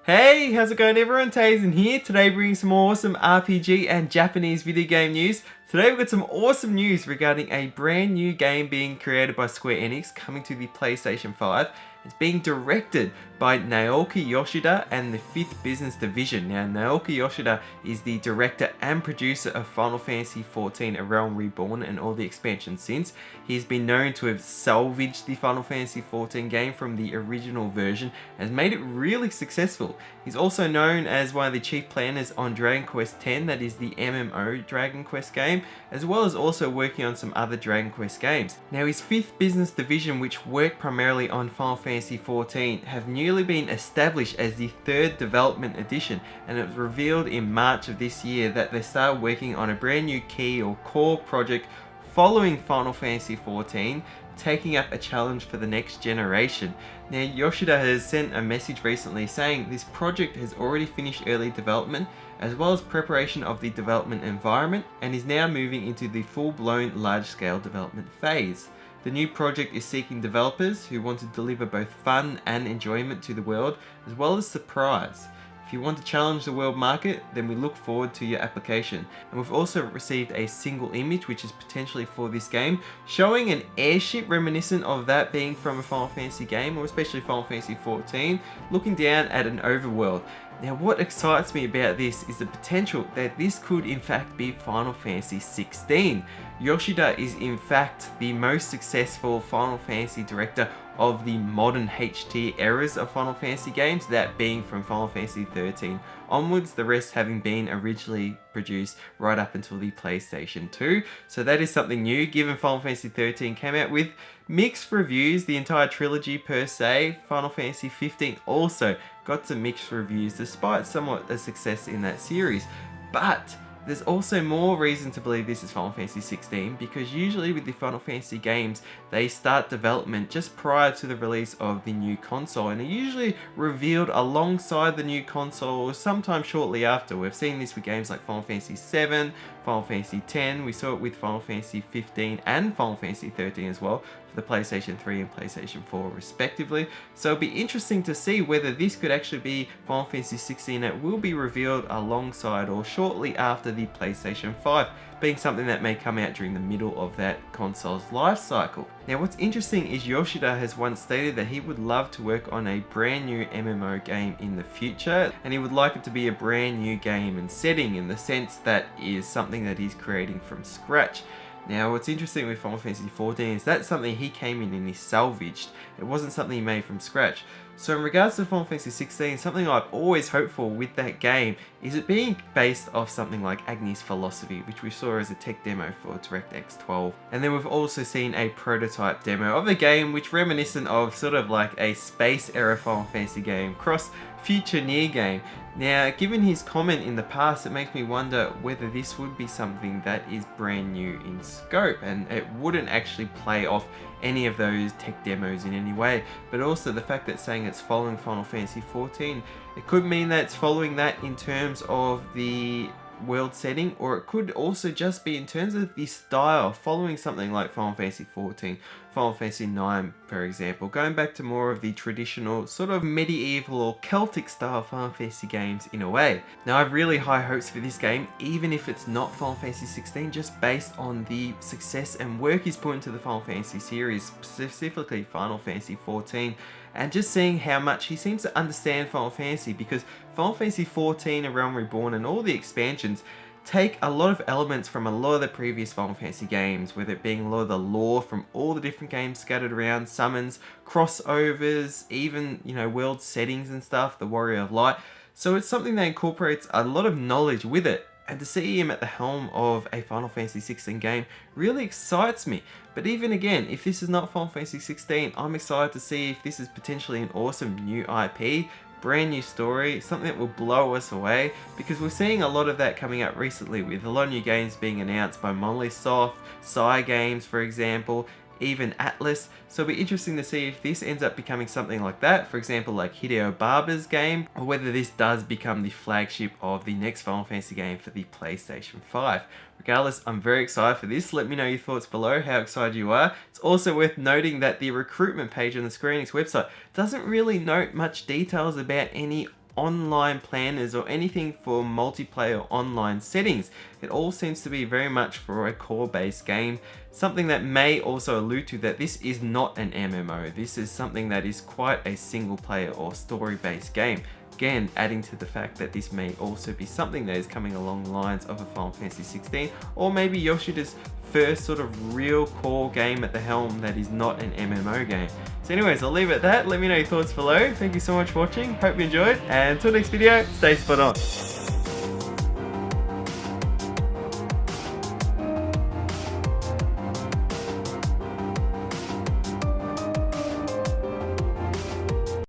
Hey, how's it going everyone? Teysind here, today bringing some awesome RPG and Japanese video game news. Today we've got some awesome news regarding a brand new game being created by Square-Enix coming to the PlayStation 5. It's being directed by Naoki Yoshida and the 5th Business Division. Now, Naoki Yoshida is the director and producer of Final Fantasy XIV A Realm Reborn and all the expansions since. He's been known to have salvaged the Final Fantasy XIV game from the original version and has made it really successful. He's also known as one of the chief planners on Dragon Quest X, that is the MMO Dragon Quest game, as well as also working on some other Dragon Quest games. Now, his 5th Business Division, which work primarily on Final Fantasy XIV, have newly been established as the 3rd development edition, and it was revealed in March of this year that they started working on a brand new key or core project following Final Fantasy XIV, taking up a challenge for the next generation. Now, Yoshida has sent a message recently saying this project has already finished early development as well as preparation of the development environment and is now moving into the full-blown large-scale development phase. The new project is seeking developers who want to deliver both fun and enjoyment to the world, as well as surprise. If you want to challenge the world market, then we look forward to your application. And we've also received a single image, which is potentially for this game, showing an airship reminiscent of that being from a Final Fantasy game, or especially Final Fantasy XIV, looking down at an overworld. Now, what excites me about this is the potential that this could in fact be Final Fantasy XVI. Yoshida is in fact the most successful Final Fantasy director of the modern HT eras of Final Fantasy games, that being from Final Fantasy XIII onwards, the rest having been originally produced right up until the PlayStation 2. So that is something new, given Final Fantasy XIII came out with mixed reviews, the entire trilogy per se. Final Fantasy 15 also got some mixed reviews despite somewhat a success in that series. But there's also more reason to believe this is Final Fantasy 16, because usually with the Final Fantasy games, they start development just prior to the release of the new console, and are usually revealed alongside the new console or sometime shortly after. We've seen this with games like Final Fantasy 7, Final Fantasy 10, we saw it with Final Fantasy 15 and Final Fantasy 13 as well, for the PlayStation 3 and PlayStation 4 respectively. So it'll be interesting to see whether this could actually be Final Fantasy 16 that will be revealed alongside or shortly after the PlayStation 5, being something that may come out during the middle of that console's life cycle. Now, what's interesting is Yoshida has once stated that he would love to work on a brand new MMO game in the future, and he would like it to be a brand new game and setting, in the sense that is something that he's creating from scratch. Now, what's interesting with Final Fantasy XIV is that's something he came in and he salvaged. It wasn't something he made from scratch. So in regards to Final Fantasy 16, something I've always hoped for with that game is it being based off something like Agni's Philosophy, which we saw as a tech demo for DirectX 12. And then we've also seen a prototype demo of the game, which reminiscent of sort of like a space era Final Fantasy game, cross future near game. Now, given his comment in the past, it makes me wonder whether this would be something that is brand new in scope and it wouldn't actually play off any of those tech demos in any way. But also the fact that it's saying it's following Final Fantasy XIV, it could mean that it's following that in terms of the world setting, or it could also just be in terms of the style, following something like Final Fantasy XIV, Final Fantasy IX, for example, going back to more of the traditional sort of medieval or Celtic style Final Fantasy games in a way. Now, I have really high hopes for this game, even if it's not Final Fantasy 16, just based on the success and work he's put into the Final Fantasy series, specifically Final Fantasy XIV, and just seeing how much he seems to understand Final Fantasy, because Final Fantasy XIV, A Realm Reborn and all the expansions take a lot of elements from a lot of the previous Final Fantasy games, whether it being a lot of the lore from all the different games scattered around, summons, crossovers, even, you know, world settings and stuff, the Warrior of Light. So it's something that incorporates a lot of knowledge with it. And to see him at the helm of a Final Fantasy 16 game really excites me. But even again, if this is not Final Fantasy 16, I'm excited to see if this is potentially an awesome new IP, brand new story, something that will blow us away, because we're seeing a lot of that coming out recently with a lot of new games being announced by Monolith Soft, Cygames for example, even Atlas. So it'll be interesting to see if this ends up becoming something like that, for example like Hideo Barber's game, or whether this does become the flagship of the next Final Fantasy game for the PlayStation 5. Regardless, I'm very excited for this. Let me know your thoughts below, how excited you are. It's also worth noting that the recruitment page on the Square-Enix website doesn't really note much details about any online planners or anything for multiplayer online settings. It all seems to be very much for a core-based game, something that may also allude to that this is not an MMO. This is something that is quite a single-player or story-based game. Again, adding to the fact that this may also be something that is coming along the lines of a Final Fantasy 16, or maybe Yoshida's first sort of real core game at the helm that is not an MMO game. So anyways, I'll leave it at that. Let me know your thoughts below. Thank you so much for watching. Hope you enjoyed. And until next video, stay spot on.